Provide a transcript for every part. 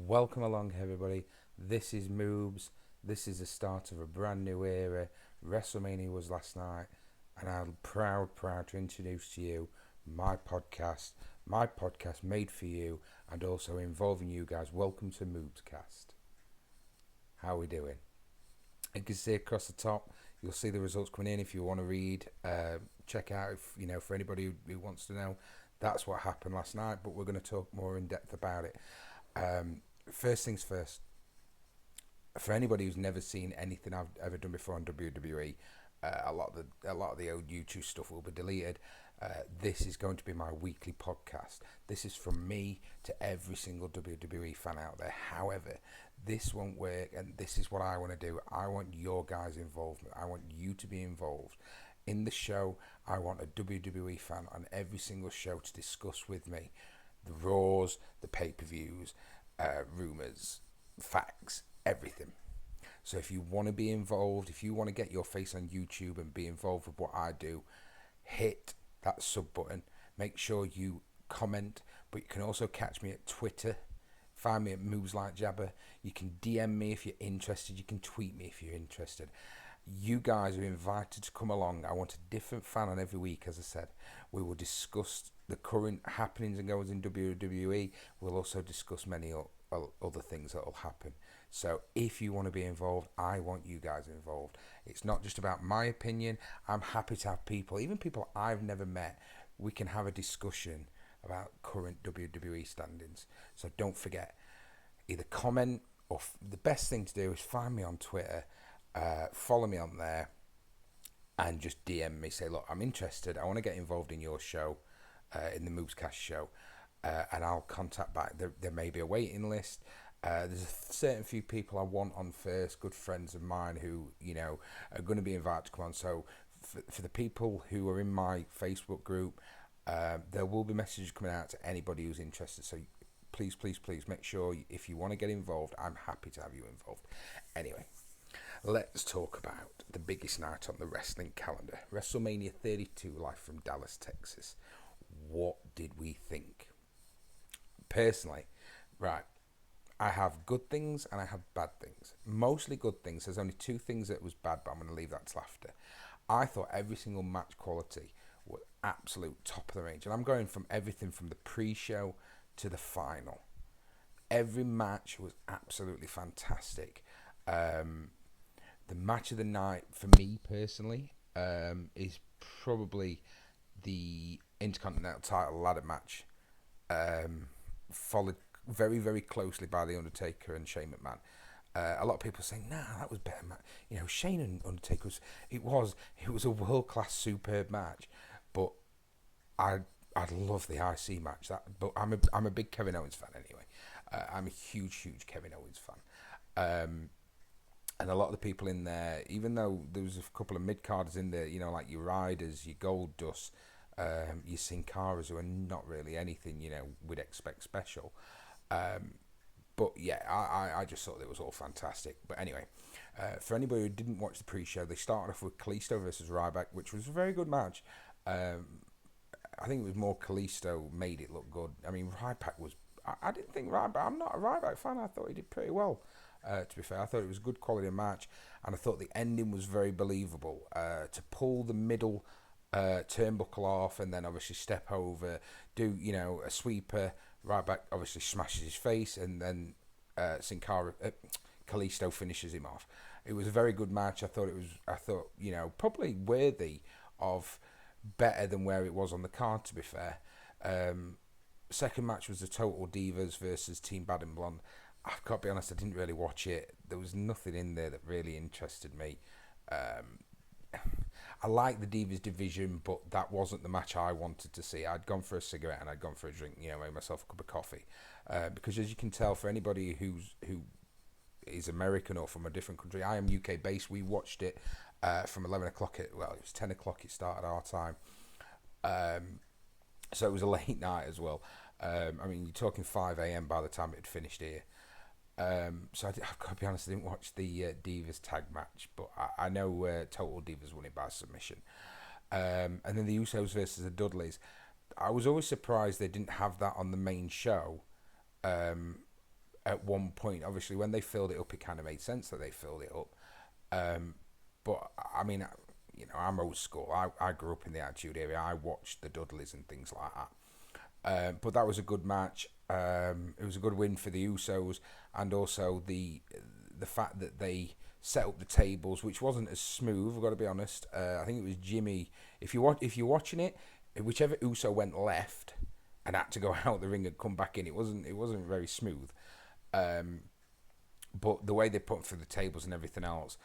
Welcome along, everybody. This is Moobs. This is the start of a brand new era. Wrestlemania was last night, and I'm proud to introduce to you my podcast. My podcast made for you and also involving you guys. Welcome to MoobsCast. How are we doing? You can see across the top, you'll see the results coming in. If you want to read, check out, for anybody who wants to know, that's what happened last night, but we're going to talk more in depth about it. First things first, for anybody who's never seen anything I've ever done before on WWE, a lot of the old YouTube stuff will be deleted. This is going to be my weekly podcast. This is from me to every single WWE fan out there. However, this won't work, and this is what I want to do. I want your guys' involvement. I want you to be involved in the show. I want a WWE fan on every single show to discuss with me the Raws, the pay-per-views, rumours, facts, everything. So if you want to be involved, if you want to get your face on YouTube and be involved with what I do, hit that sub button. Make sure you comment, but you can also catch me at Twitter. Find me at Moves Like Jabber. You can DM me if you're interested. You can tweet me if you're interested. You guys are invited to come along. I want a different fan on every week, as I said. We will discuss the current happenings and goings in WWE. We'll also discuss many other things that will happen. So if you want to be involved, I want you guys involved. It's not just about my opinion. I'm happy to have people, even people I've never met. We can have a discussion about current WWE standings. So don't forget, either comment or the best thing to do is find me on Twitter. Follow me on there and just DM me. Say, look, I'm interested. I want to get involved in your show, in the MoobsCast show, and I'll contact back. There may be a waiting list. There's a certain few people I want on first, good friends of mine who are going to be invited to come on. So for the people who are in my Facebook group, there will be messages coming out to anybody who's interested. So please make sure if you want to get involved, I'm happy to have you involved. Anyway. Let's talk about the biggest night on the wrestling calendar. WrestleMania 32, live from Dallas, Texas. What did we think? Personally, right, I have good things and I have bad things. Mostly good things. There's only two things that was bad, but I'm going to leave that till after. I thought every single match quality was absolute top of the range. And I'm going from everything from the pre-show to the final. Every match was absolutely fantastic. The match of the night, for me personally, is probably the Intercontinental title ladder match, followed very, very closely by the Undertaker and Shane McMahon. A lot of people saying, nah, that was better match. Shane and Undertaker it was a world-class, superb match. But I'd love the IC match. But I'm a big Kevin Owens fan anyway. I'm a huge Kevin Owens fan. And a lot of the people in there, even though there was a couple of mid-carders in there, like your Ryders, your Goldust, your Sin Caras, who are not really anything, we'd expect special. But yeah, I just thought it was all fantastic. But anyway, for anybody who didn't watch the pre-show, they started off with Kalisto versus Ryback, which was a very good match. I think it was more Kalisto made it look good. I mean, Ryback was... I didn't think Ryback... I'm not a Ryback fan. I thought he did pretty well. To be fair, I thought it was a good quality match, and I thought the ending was very believable. To pull the middle turnbuckle off and then obviously step over, do a sweeper. Ryback obviously smashes his face, and then Kalisto finishes him off. It was a very good match. I thought probably worthy of better than where it was on the card. To be fair, second match was the Total Divas versus Team Bad and Blonde. I've got to be honest, I didn't really watch it. There was nothing in there that really interested me. I like the Divas division, but that wasn't the match I wanted to see. I'd gone for a cigarette and I'd gone for a drink, made myself a cup of coffee. Because as you can tell, for anybody who is American or from a different country, I am UK based. We watched it from 11 o'clock. It was 10 o'clock it started our time. So it was a late night as well. I mean, you're talking 5 a.m. by the time it had finished here. So I've got to be honest, I didn't watch the Divas tag match, but I know Total Divas won it by submission. And then the Usos versus the Dudleys. I was always surprised they didn't have that on the main show. at one point. Obviously, when they filled it up, it kind of made sense that they filled it up. But I mean, I'm old school. I grew up in the Attitude Era. I watched the Dudleys and things like that. But that was a good match. It was a good win for the Usos, and also the fact that they set up the tables, which wasn't as smooth. I've got to be honest. I think it was Jimmy. If you're watching it, whichever Uso went left and had to go out the ring and come back in, it wasn't very smooth. But the way they put through the tables and everything else.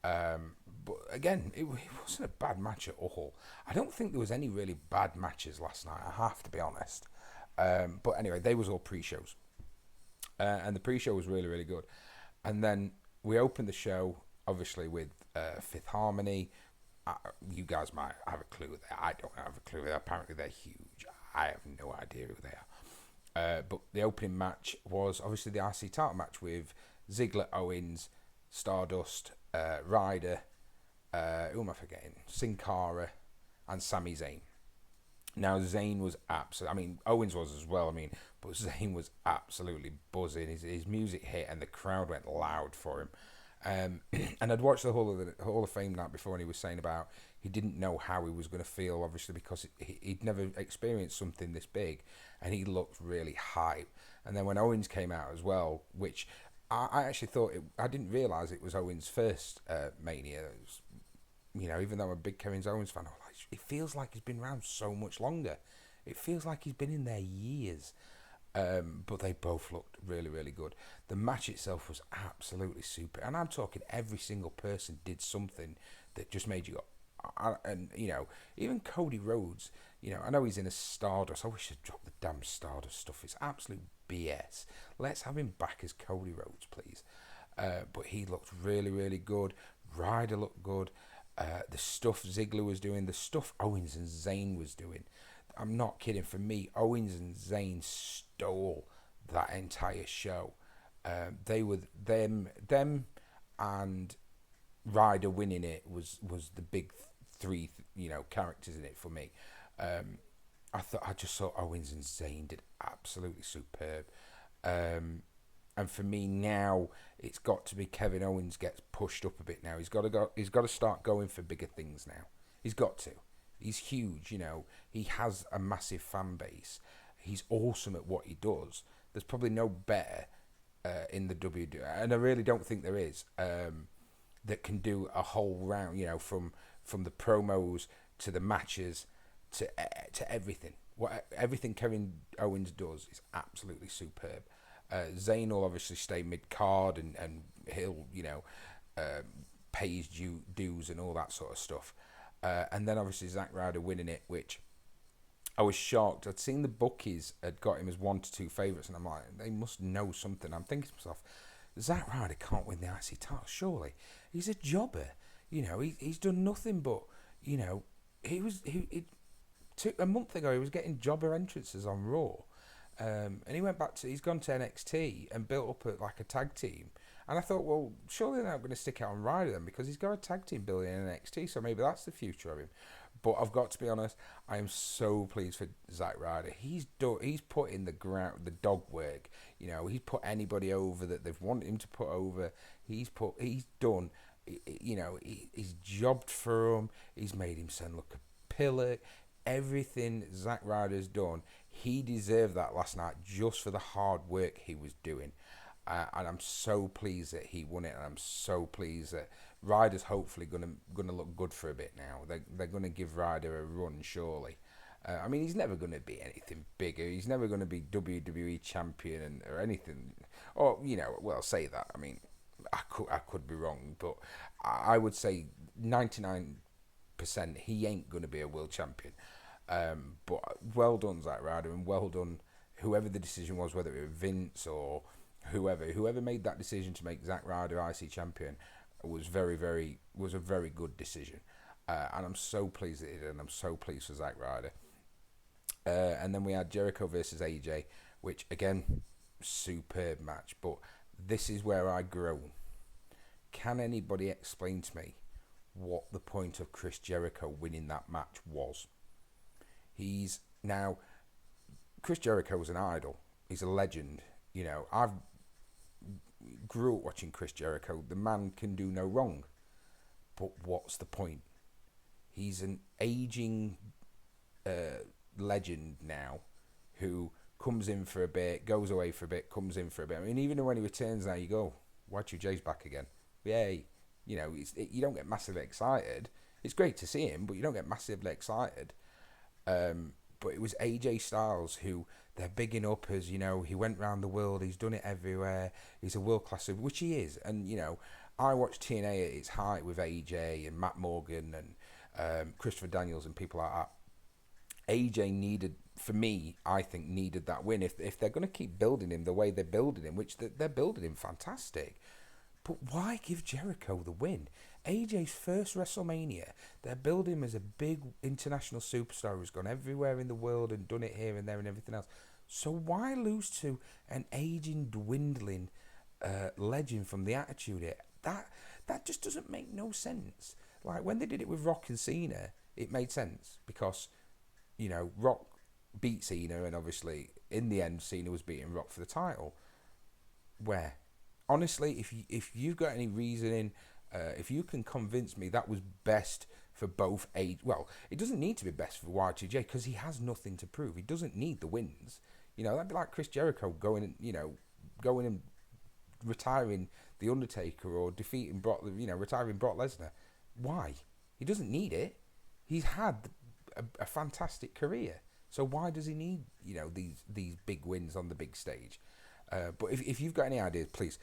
But again, it wasn't a bad match at all. I don't think there was any really bad matches last night. I have to be honest. But anyway, they was all pre-shows, and the pre-show was really, really good. And then we opened the show, obviously, with Fifth Harmony. You guys might have a clue there. I don't have a clue. Apparently, they're huge. I have no idea who they are. But the opening match was obviously the IC title match with Ziggler, Owens, Stardust, Ryder, who am I forgetting? Sin Cara, and Sami Zayn. Now, Zayn was absolutely... I mean, Owens was as well, but Zayn was absolutely buzzing. His music hit and the crowd went loud for him. And I'd watched the Hall of Fame night before, and he was saying about he didn't know how he was going to feel, obviously, because he'd never experienced something this big, and he looked really hype. And then when Owens came out as well, which I actually thought... I didn't realise it was Owens' first Mania. It was, even though I'm a big Kevin Owens fan, it feels like he's been around so much longer. It feels like he's been in there years. But they both looked really, really good. The match itself was absolutely super. And I'm talking every single person did something that just made you go... And, even Cody Rhodes, I know he's in a Stardust. I wish they'd drop the damn Stardust stuff. It's absolute BS. Let's have him back as Cody Rhodes, please. But he looked really, really good. Ryder looked good. The stuff Ziggler was doing, the stuff Owens and Zayn was doing. I'm not kidding. For me, Owens and Zayn stole that entire show. They were them and Ryder winning it was the big three, characters in it for me. I just thought Owens and Zayn did absolutely superb. And for me now, it's got to be Kevin Owens gets pushed up a bit now. He's got to start going for bigger things now. He's got to. He's huge, He has a massive fan base. He's awesome at what he does. There's probably no better in the WWE, and I really don't think there is, that can do a whole round, from the promos to the matches to everything. Everything Kevin Owens does is absolutely superb. Zayn will obviously stay mid-card and he'll, pay his dues and all that sort of stuff. And then obviously Zack Ryder winning it, which I was shocked. I'd seen the bookies had got him as 1 to 2 favourites, and I'm like, they must know something. I'm thinking to myself, Zack Ryder can't win the IC title, surely. He's a jobber. He's done nothing but, he took a month ago, he was getting jobber entrances on Raw. And he went back he's gone to NXT and built up a tag team. And I thought, well, surely they're not going to stick it on Ryder then, because he's got a tag team building in NXT, so maybe that's the future of him. But I've got to be honest, I am so pleased for Zack Ryder. He's put in the dog work. He's put anybody over that they've wanted him to put over. He's done. He's jobbed for him. He's made him sound like a pillar. Everything Zack Ryder's done, he deserved that last night just for the hard work he was doing. And I'm so pleased that he won it, and I'm so pleased that Ryder's hopefully gonna look good for a bit now. They're gonna give Ryder a run, surely. He's never gonna be anything bigger. He's never gonna be WWE champion or anything. Or say that. I could be wrong, but I would say 99% he ain't gonna be a world champion. But well done, Zack Ryder, and well done whoever the decision was, whether it was Vince or whoever made that decision to make Zack Ryder IC champion was a very good decision. And I'm so pleased that it did, and I'm so pleased for Zack Ryder. And then we had Jericho versus AJ, which again, superb match. But this is where I groan. Can anybody explain to me what the point of Chris Jericho winning that match was? Chris Jericho was an idol. He's a legend. grew up watching Chris Jericho. The man can do no wrong. But what's the point? He's an aging legend now who comes in for a bit, goes away for a bit, comes in for a bit. I mean, even when he returns now, you go, Y2J's back again. Yay. You know, you don't get massively excited. It's great to see him, but you don't get massively excited. But it was AJ Styles who they're bigging up as, you know, he went around the world, he's done it everywhere, he's a world-class super, which he is. And, you know, I watched TNA at its height with AJ and Matt Morgan and Christopher Daniels and people like that. AJ needed, for me, I think, needed that win. If they're going to keep building him the way they're building him, which they're building him fantastic, but why give Jericho the win? AJ's first WrestleMania, they're building him as a big international superstar who's gone everywhere in the world and done it here and there and everything else. So why lose to an aging, dwindling legend from the Attitude Era? That just doesn't make no sense. Like, when they did it with Rock and Cena, it made sense because, you know, Rock beat Cena, and obviously in the end Cena was beating Rock for the title. Where, honestly, if you've got any reasoning, if you can convince me that was best for both age, well, it doesn't need to be best for Y2J because he has nothing to prove. He doesn't need the wins. You know, that'd be like Chris Jericho going and retiring the Undertaker or defeating Brock, retiring Brock Lesnar. Why? He doesn't need it. He's had a fantastic career. So why does he need, you know, these big wins on the big stage? But if you've got any ideas, please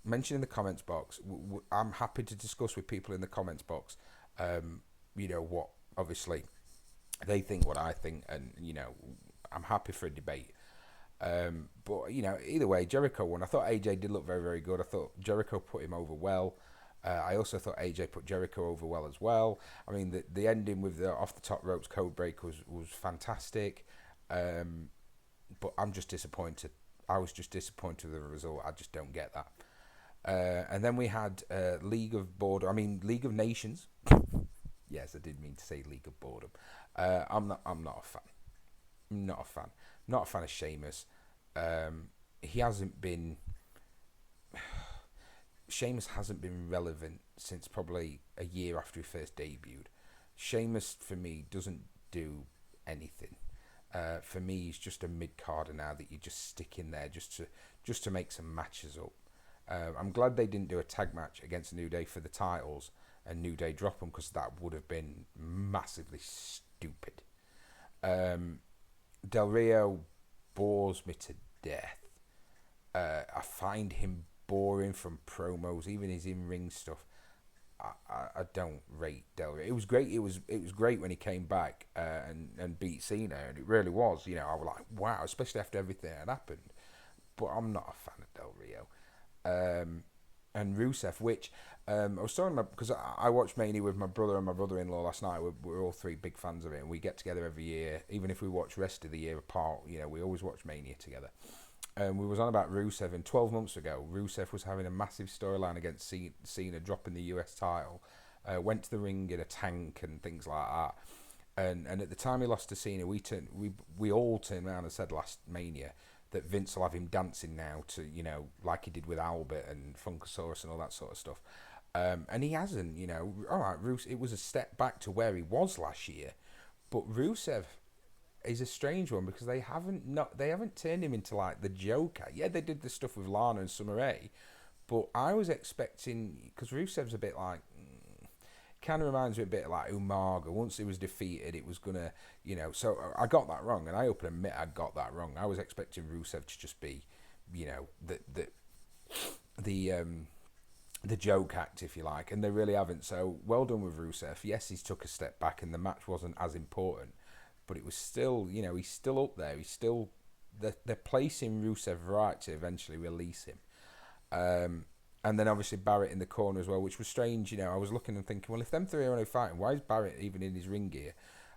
mention in the comments box. I'm happy to discuss with people in the comments box, you know, what obviously they think, what I think, and, you know, I'm happy for a debate. But, you know, either way, Jericho won. I thought AJ did look very, very good. I thought Jericho put him over well. I also thought AJ put Jericho over well as well. I mean, the ending with the off the top ropes code break was fantastic. But I'm just disappointed. I was just disappointed with the result. I just don't get that. And then we had League of Nations. Yes, I did mean to say League of Boredom. I'm not a fan. Not a fan of Sheamus. He hasn't been. Sheamus hasn't been relevant since probably a year after he first debuted. Sheamus, for me, doesn't do anything. For me, he's just a mid-carder now that you just stick in there just to make some matches up. I'm glad they didn't do a tag match against New Day for the titles and New Day drop them, because that would have been massively stupid. Del Rio bores me to death. I find him boring from promos, even his in-ring stuff. I don't rate Del Rio. It was great. It was great when he came back and beat Cena, and it really was. You know, I was like, wow, especially after everything that had happened. But I'm not a fan of Del Rio. And Rusev, which I was talking about because I watched Mania with my brother and my brother-in-law last night. We're all three big fans of it, and we get together every year. Even if we watch rest of the year apart, you know, we always watch Mania together. We was on about Rusev, and 12 months ago, Rusev was having a massive storyline against Cena, dropping the US title. Went to the ring in a tank and things like that. And at the time he lost to Cena, we all turned around and said last Mania that Vince will have him dancing now to, you know, like he did with Albert and Funkasaurus and all that sort of stuff. And he hasn't, you know. All right, it was a step back to where he was last year, but Rusev is a strange one because they haven't turned him into like the Joker. Yeah, they did the stuff with Lana and Summer Rae, but I was expecting, because Rusev's a bit like, kind of reminds me a bit like Umaga. Once he was defeated, it was gonna, you know. So I got that wrong, and I open admit I got that wrong. I was expecting Rusev to just be, you know, the joke act, if you like, and they really haven't. So well done with Rusev. Yes, he's took a step back, and the match wasn't as important, but it was still, you know, he's still up there. He's still, they're placing Rusev right to eventually release him. And then obviously Barrett in the corner as well, which was strange. You know, I was looking and thinking, well, if them three are only fighting, why is Barrett even in his ring gear?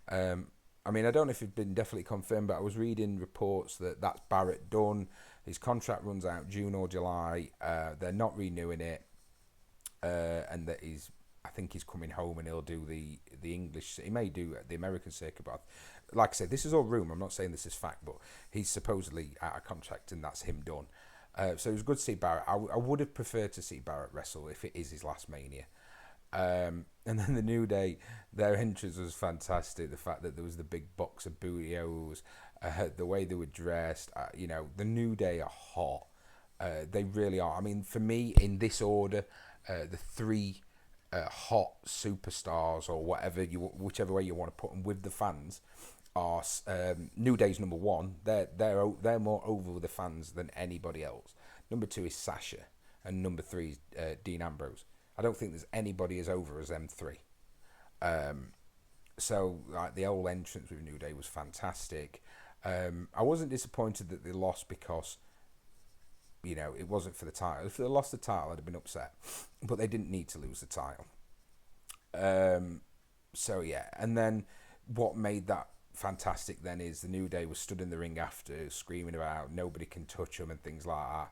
I mean, I don't know if it's been definitely confirmed, but I was reading reports that that's Barrett done. His contract runs out June or July. They're not renewing it. And that I think he's coming home and he'll do the English. He may do the American circuit, but like I said, this is all rumour. I'm not saying this is fact, but he's supposedly out of contract and that's him done. So it was good to see Barrett. I would have preferred to see Barrett wrestle if it is his last Mania. And then the New Day, their entrance was fantastic. The fact that there was the big box of bootios, the way they were dressed. The New Day are hot. They really are. I mean, for me, in this order, the three hot superstars or whichever way you want to put them with the fans are New Day's number one. They're more over with the fans than anybody else. Number two is Sasha, and number three is Dean Ambrose. I don't think there's anybody as over as them three. So like the whole entrance with New Day was fantastic. I wasn't disappointed that they lost because it wasn't for the title. If they lost the title, I'd have been upset, but they didn't need to lose the title. So yeah, and then what made that fantastic then is the New Day was stood in the ring after screaming about nobody can touch them and things like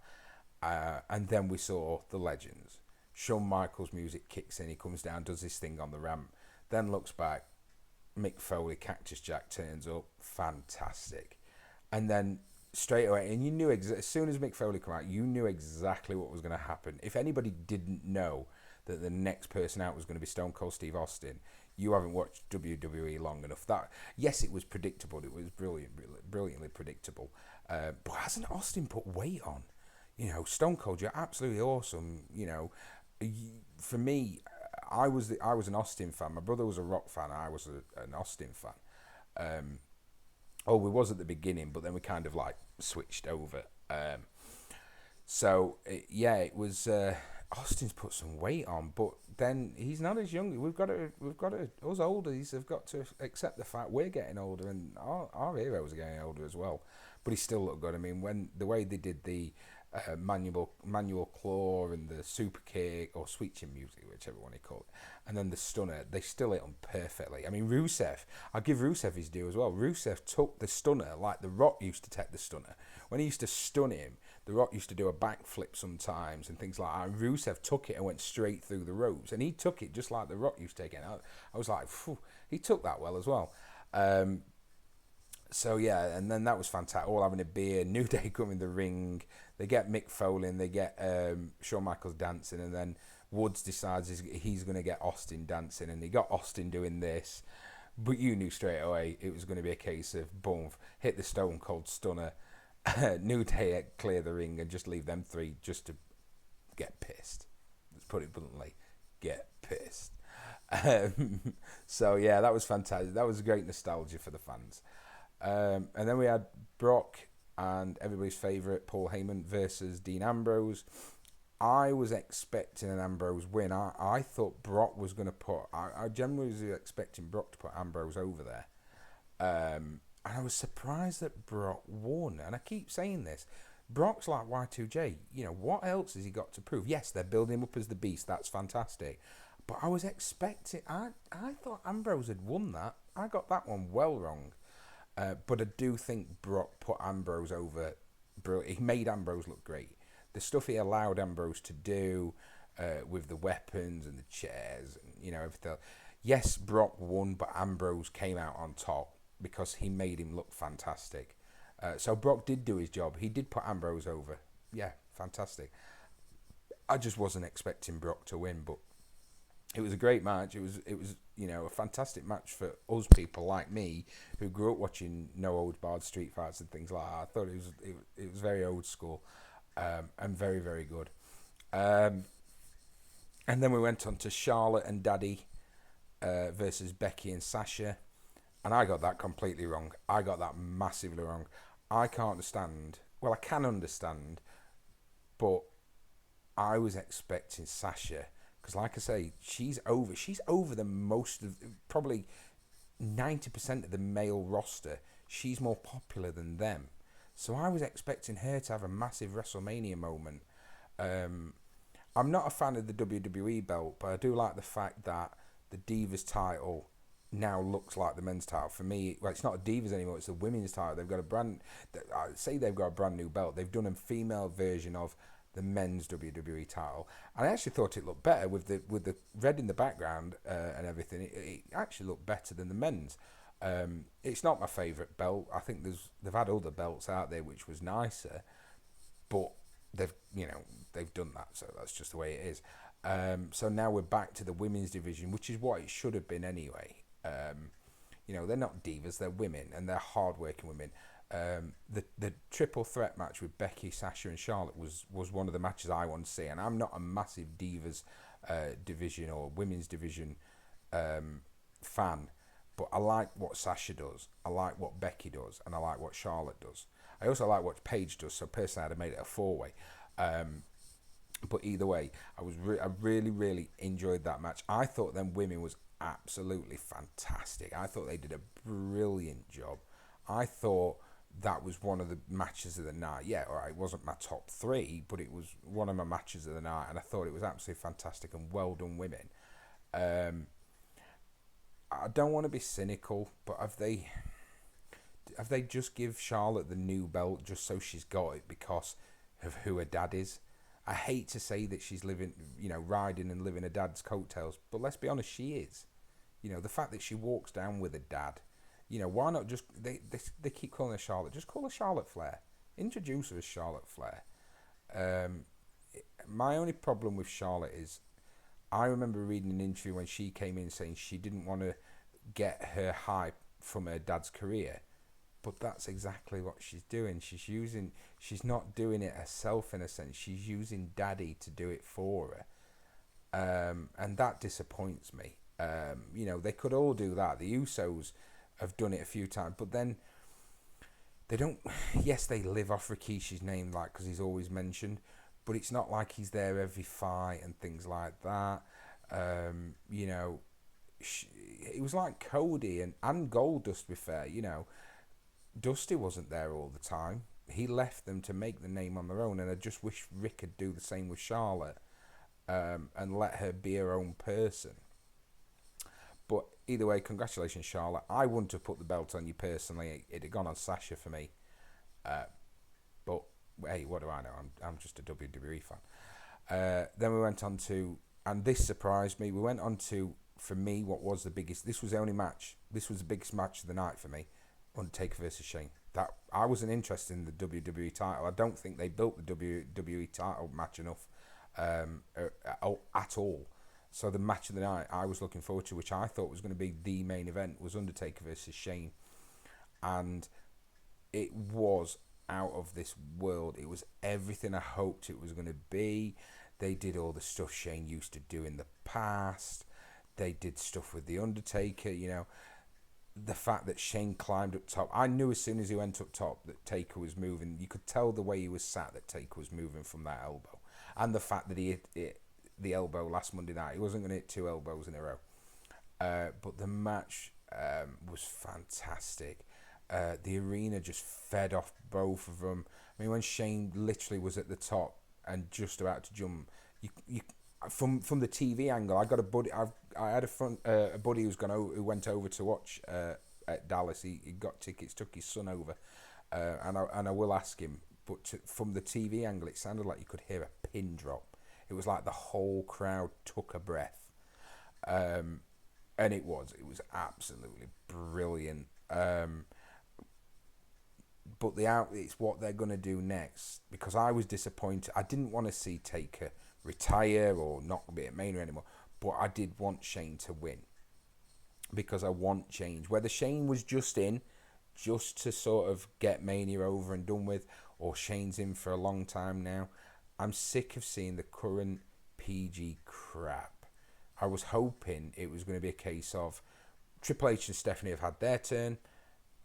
that. And then we saw the legends. Shawn Michaels' music kicks in, he comes down, does his thing on the ramp, then looks back, Mick Foley, Cactus Jack turns up, fantastic. And then straight away, and you knew as soon as Mick Foley came out, you knew exactly what was going to happen. If anybody didn't know that the next person out was going to be Stone Cold Steve Austin, you haven't watched WWE long enough. That, yes, it was predictable. It was brilliantly predictable. But hasn't Austin put weight on? Stone Cold, you're absolutely awesome. For me, I was an Austin fan. My brother was a Rock fan. I was an Austin fan. We was at the beginning, but then we kind of like switched over. It was Austin's put some weight on, but then he's not as young. We've got to us oldies have got to accept the fact we're getting older, and our heroes are getting older as well. But he still looked good. I mean, when the way they did the manual claw and the super kick or sweet chin music, whichever one he called, and then the stunner, they still hit him perfectly. I mean, Rusev, I'll give Rusev his due as well. Rusev took the stunner like The Rock used to take the stunner. When he used to stun him, The Rock used to do a backflip sometimes and things like that. And Rusev took it and went straight through the ropes, and he took it just like The Rock used to take it. I was like, phew, he took that well as well. So yeah, and then that was fantastic. All having a beer, New Day come in the ring. They get Mick Foley, and they get Shawn Michaels dancing, and then Woods decides he's going to get Austin dancing, and he got Austin doing this. But you knew straight away it was going to be a case of boom, hit the Stone Cold Stunner, New Day clear the ring, and just leave them three just to get pissed. Let's put it bluntly, get pissed. So yeah, that was fantastic. That was great nostalgia for the fans. And then we had Brock and everybody's favourite Paul Heyman versus Dean Ambrose. I was expecting an Ambrose win. I thought Brock was going to I generally was expecting Brock to put Ambrose over there. And I was surprised that Brock won. And I keep saying this. Brock's like Y2J. What else has he got to prove? Yes, they're building him up as the Beast. That's fantastic. But I was expecting... I thought Ambrose had won that. I got that one well wrong. But I do think Brock put Ambrose over. He made Ambrose look great. The stuff he allowed Ambrose to do with the weapons and the chairs and everything. Yes, Brock won, but Ambrose came out on top because he made him look fantastic. So Brock did do his job. He did put Ambrose over. Yeah, fantastic. I just wasn't expecting Brock to win, but it was a great match. It was a fantastic match for us people like me who grew up watching no holds barred street fights and things like that. I thought it was very old school and very, very good. And then we went on to Charlotte and Daddy versus Becky and Sasha, and I got that completely wrong. I got that massively wrong. I can't understand. Well, I can understand, but I was expecting Sasha. Because like I say, she's over the most of, probably 90% of the male roster. She's more popular than them. So I was expecting her to have a massive WrestleMania moment. I'm not a fan of the WWE belt, but I do like the fact that the Divas title now looks like the men's title. For me, well, it's not a Divas anymore, it's the women's title. They've got they've got a brand new belt. They've done a female version of the men's WWE title, and I actually thought it looked better with the red in the background and everything. It actually looked better than the men's. It's not my favourite belt. I think they've had other belts out there which was nicer, but they've done that, so that's just the way it is. So now we're back to the women's division, which is what it should have been anyway. They're not divas, they're women, and they're hard-working women. The triple threat match with Becky, Sasha, and Charlotte was one of the matches I want to see, and I'm not a massive divas division or women's division fan, but I like what Sasha does, I like what Becky does, and I like what Charlotte does. I also like what Paige does, so personally I'd have made it a four-way. But either way, I really, really enjoyed that match. I thought them women was absolutely fantastic. I thought they did a brilliant job. I thought that was one of the matches of the night. Yeah, all right, it wasn't my top three, but it was one of my matches of the night, and I thought it was absolutely fantastic and well done women. I don't want to be cynical, but have they just give Charlotte the new belt just so she's got it because of who her dad is? I hate to say that she's riding and living her dad's coattails, but let's be honest, she is. The fact that she walks down with her dad, why not just, they keep calling her Charlotte, just call her Charlotte Flair. Introduce her as Charlotte Flair. My only problem with Charlotte is, I remember reading an interview when she came in saying she didn't want to get her hype from her dad's career. But that's exactly what she's doing. She's not doing it herself in a sense. She's using Daddy to do it for her. And that disappoints me. They could all do that. The Usos have done it a few times, but then they don't. Yes, they live off Rikishi's name, because he's always mentioned, but it's not like he's there every fight and things like that. It was like Cody and Goldust, to be fair. Dusty wasn't there all the time. He left them to make the name on their own, and I just wish Rick could do the same with Charlotte, and let her be her own person. But either way, congratulations, Charlotte. I wouldn't have put the belt on you personally. It had gone on Sasha for me. But hey, what do I know? I'm just a WWE fan. Then we went on to, and this surprised me, we went on to, for me, what was the biggest, this was the only match, this was the biggest match of the night for me, Undertaker versus Shane. That I wasn't interested in the WWE title. I don't think they built the WWE title match enough at all. So the match of the night I was looking forward to, which I thought was going to be the main event, was Undertaker versus Shane. And it was out of this world. It was everything I hoped it was going to be. They did all the stuff Shane used to do in the past. They did stuff with the Undertaker, The fact that Shane climbed up top. I knew as soon as he went up top that Taker was moving. You could tell the way he was sat that Taker was moving from that elbow. And the fact that he hit the elbow last Monday night. He wasn't going to hit two elbows in a row. But the match was fantastic. The arena just fed off both of them. I mean, when Shane literally was at the top and just about to jump, you from the TV angle, I got a buddy. I had a buddy who went over to watch at Dallas. He got tickets, took his son over, and I will ask him. But from the TV angle, it sounded like you could hear a pin drop. It was like the whole crowd took a breath, and it was absolutely brilliant. But it's what they're going to do next, because I was disappointed. I didn't want to see Taker retire or not be at Mania anymore, but I did want Shane to win, because I want change. Whether Shane was just to sort of get Mania over and done with, or Shane's in for a long time now, I'm sick of seeing the current PG crap. I was hoping it was going to be a case of Triple H and Stephanie have had their turn,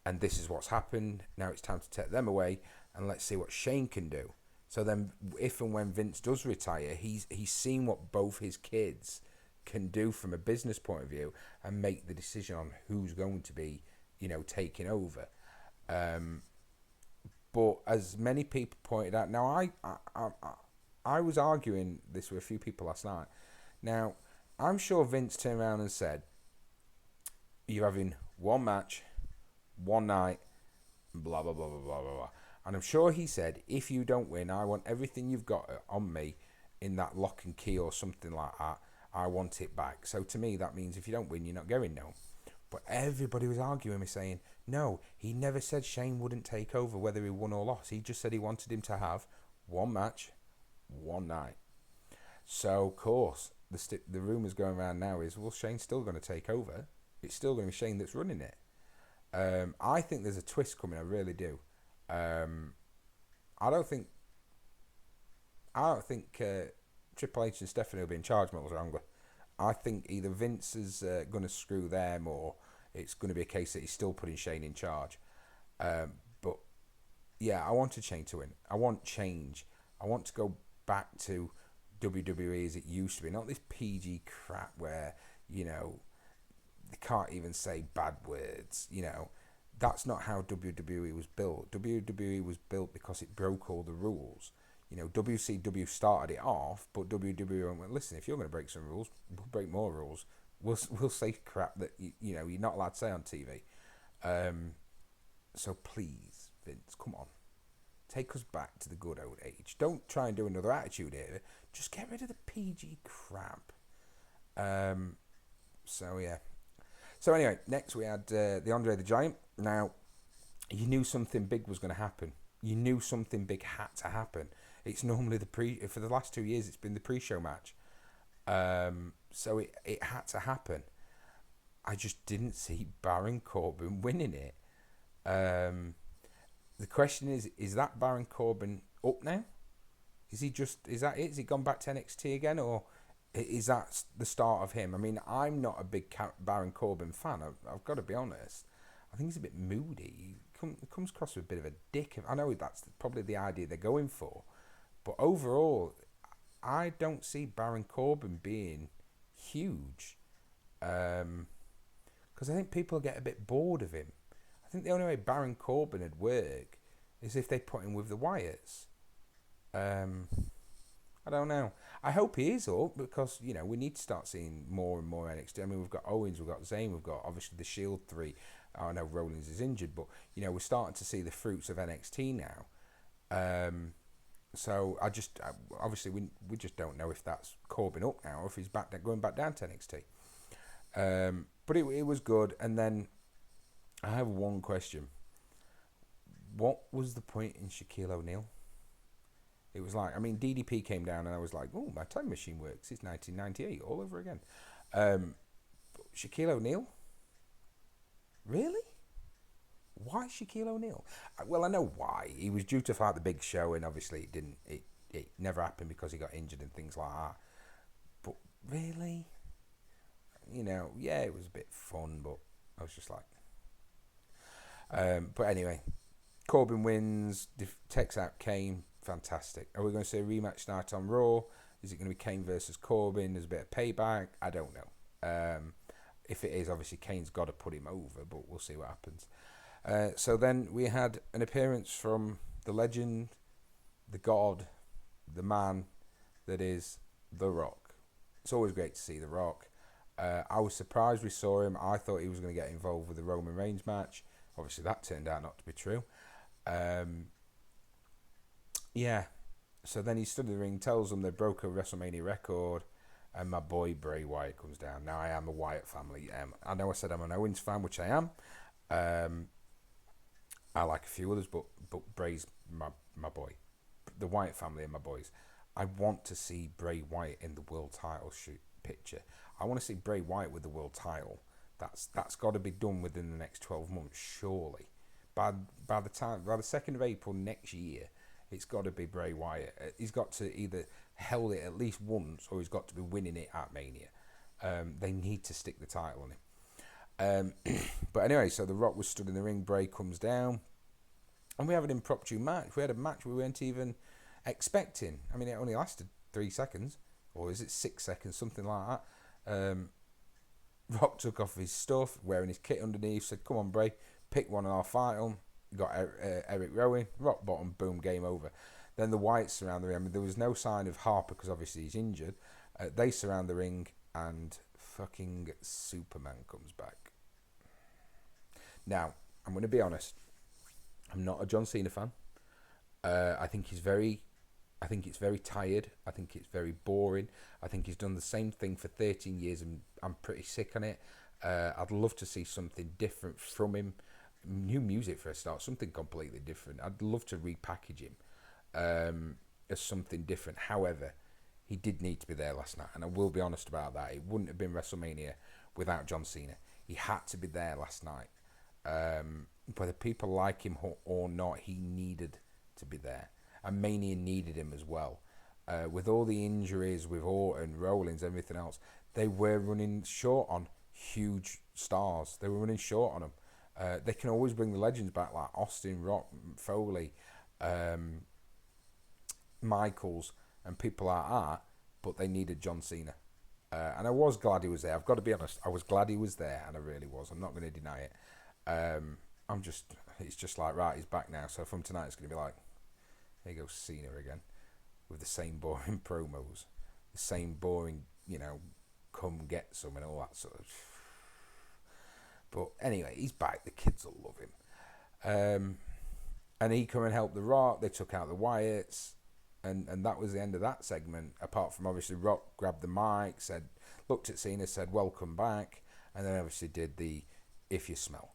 and this is what's happened. Now it's time to take them away, and let's see what Shane can do. So then, if and when Vince does retire, he's seen what both his kids can do from a business point of view, and make the decision on who's going to be, taking over. But as many people pointed out, now I was arguing this with a few people last night. Now, I'm sure Vince turned around and said, you're having one match, one night, blah, blah, blah, blah, blah, blah, blah. And I'm sure he said, if you don't win, I want everything you've got on me in that lock and key or something like that. I want it back. So to me, that means if you don't win, you're not going no. But everybody was arguing me saying, no, he never said Shane wouldn't take over whether he won or lost. He just said he wanted him to have one match, one night. So, of course, the rumours going around now is, well, Shane's still going to take over. It's still going to be Shane that's running it. I think there's a twist coming. I really do. I don't think Triple H and Stephanie will be in charge much longer. I think either Vince is going to screw them, or it's going to be a case that he's still putting Shane in charge. But yeah, I wanted Shane to win. I want change. I want to go back to WWE as it used to be, not this PG crap where they can't even say bad words. That's not how WWE was built. WWE was built because it broke all the rules. WCW started it off, but WWE went, listen, if you're going to break some rules, we'll break more rules. We'll say crap that you're not allowed to say on TV. So please, Vince, come on. Take us back to the good old age. Don't try and do another Attitude Era. Just get rid of the PG crap. So yeah. So anyway, next we had the Andre the Giant. Now, you knew something big was going to happen. You knew something big had to happen. It's normally for the last 2 years, it's been the pre-show match. So it had to happen. I just didn't see Baron Corbin winning it. The question is that Baron Corbin up now? Is that it? Has he gone back to NXT again, or is that the start of him? I mean, I'm not a big Baron Corbin fan. I've got to be honest. I think he's a bit moody. He comes across with a bit of a dick. I know that's probably the idea they're going for, but overall, I don't see Baron Corbin being huge, because I think people get a bit bored of him. I think the only way Baron Corbin would work is if they put him with the Wyatts. I don't know. I hope he is up, because we need to start seeing more and more NXT. I mean, we've got Owens, we've got Zayn, we've got obviously the Shield 3. I know Rollins is injured, but we're starting to see the fruits of NXT now. So obviously we just don't know if that's Corbin up now, or if he's going back down to NXT. But it was good. And then I have one question. What was the point in Shaquille O'Neal? It was like, I mean, DDP came down and I was like, oh, my time machine works. It's 1998 all over again. Shaquille O'Neal? Really? Why Shaquille O'Neal? Well, I know why. He was due to fight the Big Show, and obviously it never happened because he got injured and things like that. But really? Yeah, it was a bit fun, but I was just like... but anyway, Corbin wins, takes out Kane. Fantastic. Are we going to see a rematch tonight on Raw? Is it going to be Kane versus Corbin? There's a bit of payback. I don't know. If it is, obviously Kane's got to put him over, but we'll see what happens. So then we had an appearance from the legend, the god, the man that is The Rock. It's always great to see The Rock. I was surprised we saw him. I thought he was going to get involved with the Roman Reigns match. Obviously that turned out not to be true. Yeah, so then he stood in the ring, tells them they broke a WrestleMania record, and my boy Bray Wyatt comes down. Now, I am a Wyatt family. I know I said I'm an Owens fan, which I am. I like a few others, but Bray's my boy. The Wyatt family are my boys. I want to see Bray Wyatt in the world title picture. I want to see Bray Wyatt with the world title. That's got to be done within the next 12 months, surely. By the 2nd of April next year, it's got to be Bray Wyatt. He's got to either held it at least once, or he's got to be winning it at Mania. They need to stick the title on him. But anyway, so The Rock was stood in the ring. Bray comes down, and we have an impromptu match. We had a match we weren't even expecting. I mean, it only lasted 3 seconds, or is it 6 seconds, something like that. Rock took off his stuff, wearing his kit underneath, said, come on, Bray, pick one and I'll fight him. Got Eric Rowan, rock bottom, boom, game over. Then the Wyatts surround the ring. I mean, there was no sign of Harper because obviously he's injured. They surround the ring, and fucking Superman comes back. Now, I'm going to be honest. I'm not a John Cena fan. I think it's very tired. I think it's very boring. I think he's done the same thing for 13 years, and I'm pretty sick on it. I'd love to see something different from him. New music for a start, something completely different. I'd love to repackage him. as something different. However, he did need to be there last night, and I will be honest about that. It wouldn't have been WrestleMania without John Cena. He had to be there last night. Whether people like him or not, he needed to be there. And Mania needed him as well. With all the injuries, with Orton, Rollins, everything else, they were running short on huge stars. They were running short on them. They can always bring the legends back, like Austin, Rock, Foley, Michaels, and people like that, but they needed John Cena. And I was glad he was there. I've got to be honest, I was glad he was there, and I really was. I'm not going to deny it. It's just like, right, he's back now. So from tonight, it's going to be like, here goes Cena again, with the same boring promos, the same boring, come get some and all that sort of. But anyway, he's back. The kids will love him. And he come and helped The Rock. They took out the Wyatts. And that was the end of that segment, apart from obviously Rock grabbed the mic, looked at Cena, said, welcome back, and then obviously did the If You Smell.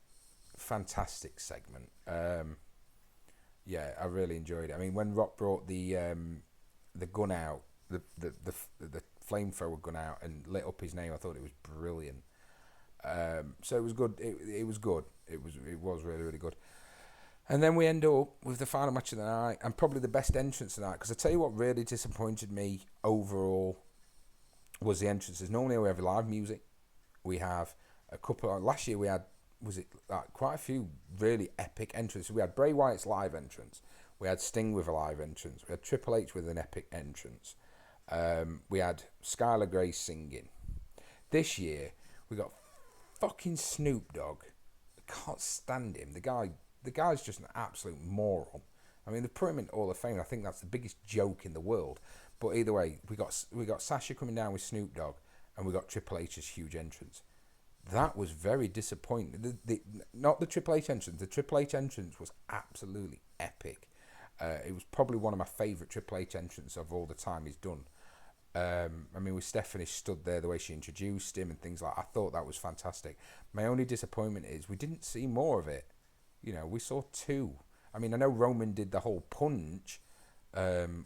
Fantastic segment. Yeah, I really enjoyed it. I mean, when Rock brought the gun out, the flamethrower gun out and lit up his name, I thought it was brilliant. So it was good. It was good. It was really, really good. And then we end up with the final match of the night, and probably the best entrance tonight. Because I tell you what really disappointed me overall was the entrances. Normally we have live music. We have a couple. Last year we had quite a few really epic entrances. We had Bray Wyatt's live entrance. We had Sting with a live entrance. We had Triple H with an epic entrance. We had Skylar Grey singing. This year we got fucking Snoop Dogg. I can't stand him. The guy's just an absolute moron. I mean, they put him in Hall of Fame. I think that's the biggest joke in the world. But either way, we got Sasha coming down with Snoop Dogg, and we got Triple H's huge entrance. That was very disappointing. Not the Triple H entrance. The Triple H entrance was absolutely epic. It was probably one of my favourite Triple H entrances of all the time he's done. I mean, with Stephanie stood there, the way she introduced him and things like that, I thought that was fantastic. My only disappointment is we didn't see more of it. We saw two. I mean, I know Roman did the whole punch,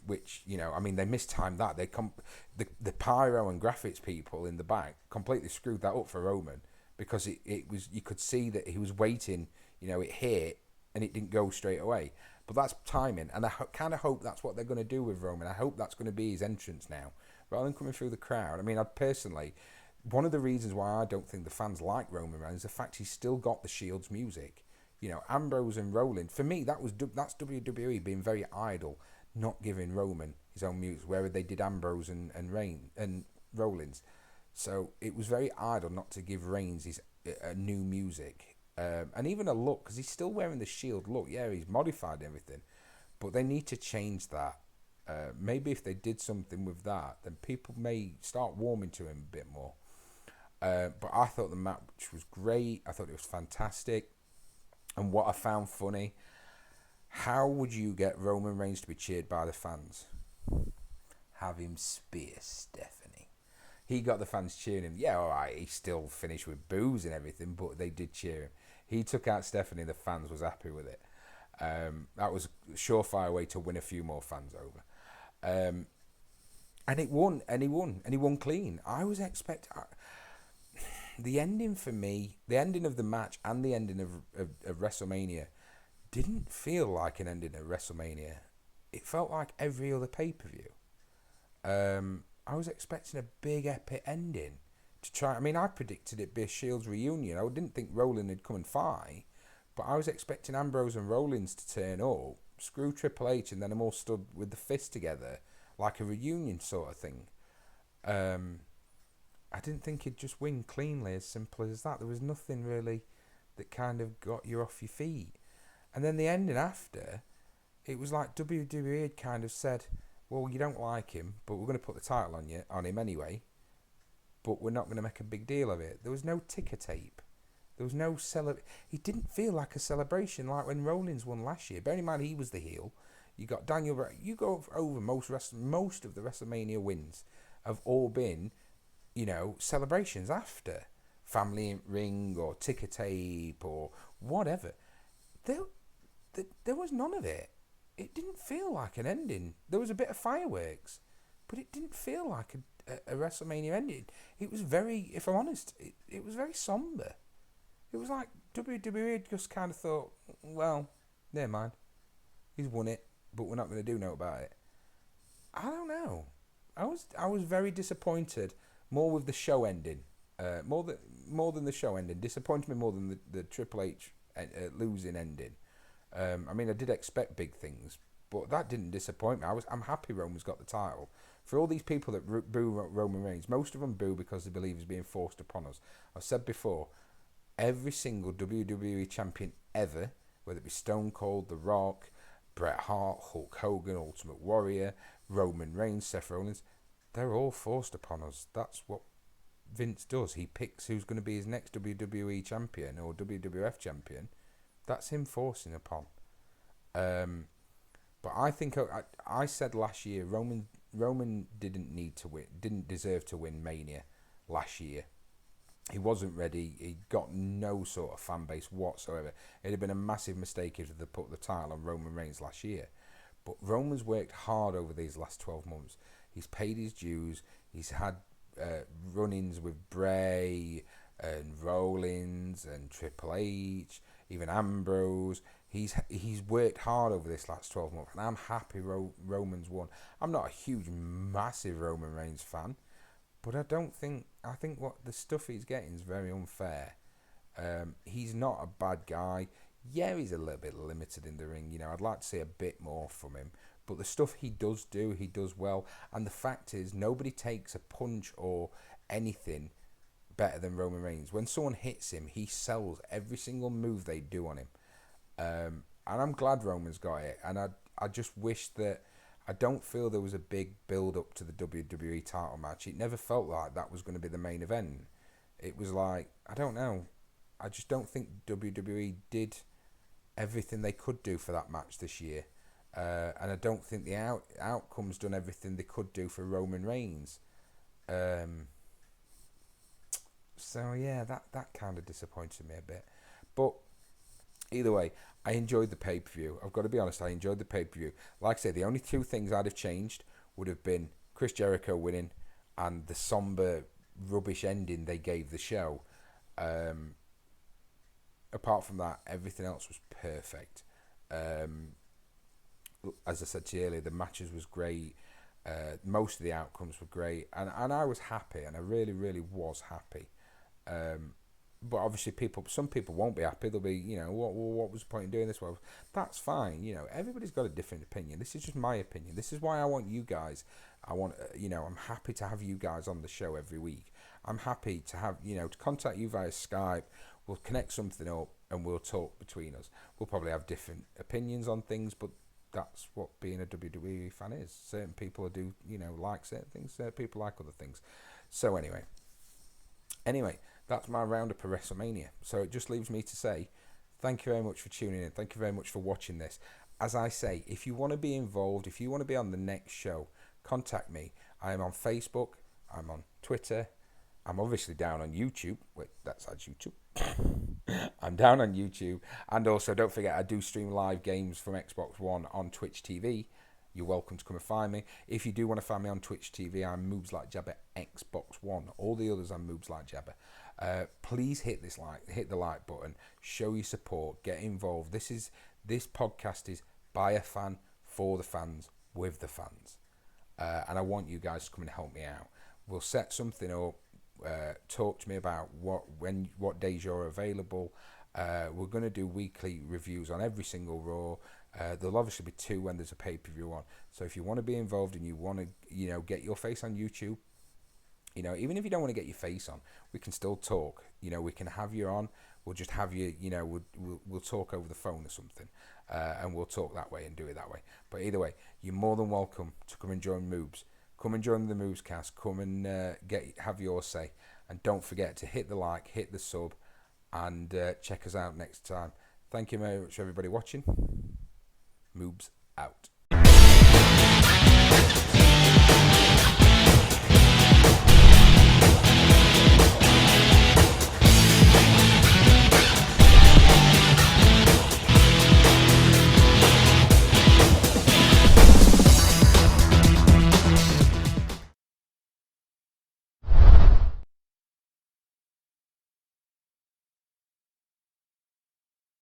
which, I mean, they mistimed that. The pyro and graphics people in the back completely screwed that up for Roman, because it was, you could see that he was waiting, it hit and it didn't go straight away. But that's timing, and I kind of hope that's what they're going to do with Roman. I hope that's going to be his entrance now, rather than coming through the crowd. I mean, one of the reasons why I don't think the fans like Roman Reigns is the fact he's still got the Shield's music. Ambrose and Rollins, for me, that's WWE being very idle, not giving Roman his own music, where they did Ambrose and Rollins. So it was very idle not to give Reigns his new music, and even a look, because he's still wearing the Shield look. Yeah, he's modified everything, but they need to change that. Maybe if they did something with that, then people may start warming to him a bit more. But I thought the match was great. I thought it was fantastic. And what I found funny, how would you get Roman Reigns to be cheered by the fans? Have him spear Stephanie. He got the fans cheering him. Yeah, all right, he still finished with boos and everything, but they did cheer him. He took out Stephanie, the fans was happy with it. That was a surefire way to win a few more fans over. And he won clean. I was expecting... The ending for me, the ending of the match and the ending of WrestleMania didn't feel like an ending of WrestleMania. It felt like every other pay-per-view. I was expecting a big epic ending to try. I mean, I predicted it'd be a Shields reunion. I didn't think Rollins would come and fight, but I was expecting Ambrose and Rollins to turn up, screw Triple H, and then them all stood with the fist together like a reunion sort of thing. I didn't think he'd just win cleanly, as simple as that. There was nothing really that kind of got you off your feet. And then the ending after, it was like WWE had kind of said, well, you don't like him, but we're going to put the title on him anyway, but we're not going to make a big deal of it. There was no ticker tape. There was no It didn't feel like a celebration like when Rollins won last year. Bearing in mind he was the heel. You got Daniel Bryan. You go over most of the WrestleMania wins have all been, celebrations after family ring or ticker tape or whatever. There was none of it. it didn't feel like an ending. There was a bit of fireworks, but it didn't feel like a WrestleMania ending. It was very, if I'm honest, it was very somber. It was like WWE just kind of thought, well, never mind. He's won it, but we're not going to do no about it. I don't know. I was very disappointed. More with the show ending. More than the show ending. Disappointed me more than the Triple H losing ending. I mean, I did expect big things, but that didn't disappoint me. I'm happy Roman's got the title. For all these people that boo Roman Reigns, most of them boo because they believe he's being forced upon us. I've said before, every single WWE champion ever, whether it be Stone Cold, The Rock, Bret Hart, Hulk Hogan, Ultimate Warrior, Roman Reigns, Seth Rollins, they're all forced upon us. That's what Vince does. He picks who's going to be his next WWE champion or WWF champion. That's him forcing upon. But I think I said last year Roman didn't deserve to win Mania last year. He wasn't ready. He got no sort of fan base whatsoever. It'd have been a massive mistake if they put the title on Roman Reigns last year. But Roman's worked hard over these last 12 months. He's paid his dues. He's had run-ins with Bray and Rollins and Triple H, even Ambrose. He's worked hard over this last 12 months, and I'm happy Roman's won. I'm not a huge, massive Roman Reigns fan, but I think what the stuff he's getting is very unfair. He's not a bad guy. Yeah, he's a little bit limited in the ring. You know, I'd like to see a bit more from him. But the stuff he does well. And the fact is, nobody takes a punch or anything better than Roman Reigns. When someone hits him, he sells every single move they do on him. And I'm glad Roman's got it. And I just wish that... I don't feel there was a big build-up to the WWE title match. It never felt like that was going to be the main event. It was like, I don't know. I just don't think WWE did everything they could do for that match this year. And I don't think the outcome's done everything they could do for Roman Reigns. So yeah, that kind of disappointed me a bit. But either way, I enjoyed the pay-per-view. I've got to be honest, I enjoyed the pay-per-view. Like I say, the only two things I'd have changed would have been Chris Jericho winning and the somber, rubbish ending they gave the show. Apart from that, everything else was perfect. As I said to you earlier, the matches was great. Most of the outcomes were great, and I was happy, and I really, really was happy. But obviously, some people won't be happy. They'll be, what was the point in doing this? Well, that's fine. Everybody's got a different opinion. This is just my opinion. This is why I want you guys. I'm happy to have you guys on the show every week. I'm happy to have, to contact you via Skype. We'll connect something up and we'll talk between us. We'll probably have different opinions on things, but that's what being a WWE fan is. Certain people do, like certain things. Certain people like other things. So anyway, that's my roundup of WrestleMania. So it just leaves me to say, thank you very much for tuning in. Thank you very much for watching this. As I say, if you want to be involved, if you want to be on the next show, contact me. I am on Facebook. I'm on Twitter. I'm obviously down on YouTube. Wait, that's YouTube. I'm down on YouTube. And also, don't forget, I do stream live games from Xbox One on Twitch TV. You're welcome to come and find me. If you do want to find me on Twitch TV, I'm Moobs Like Jabber Xbox One. All the others, I'm Moobs Like Jabber. Please hit the like button. Show your support. Get involved. This podcast is by a fan, for the fans, with the fans. And I want you guys to come and help me out. We'll set something up. Talk to me about what days you're available. We're going to do weekly reviews on every single Raw. There'll obviously be 2 when there's a pay-per-view on. So if you want to be involved and you want to, get your face on YouTube, even if you don't want to get your face on, we can still talk. We can have you on. We'll just have you, we'll talk over the phone or something. And we'll talk that way and do it that way. But either way, you're more than welcome to come and join Moobs. Come and join the MoobsCast. Come and have your say. And don't forget to hit the like, hit the sub, and check us out next time. Thank you very much, everybody watching. Moobs out.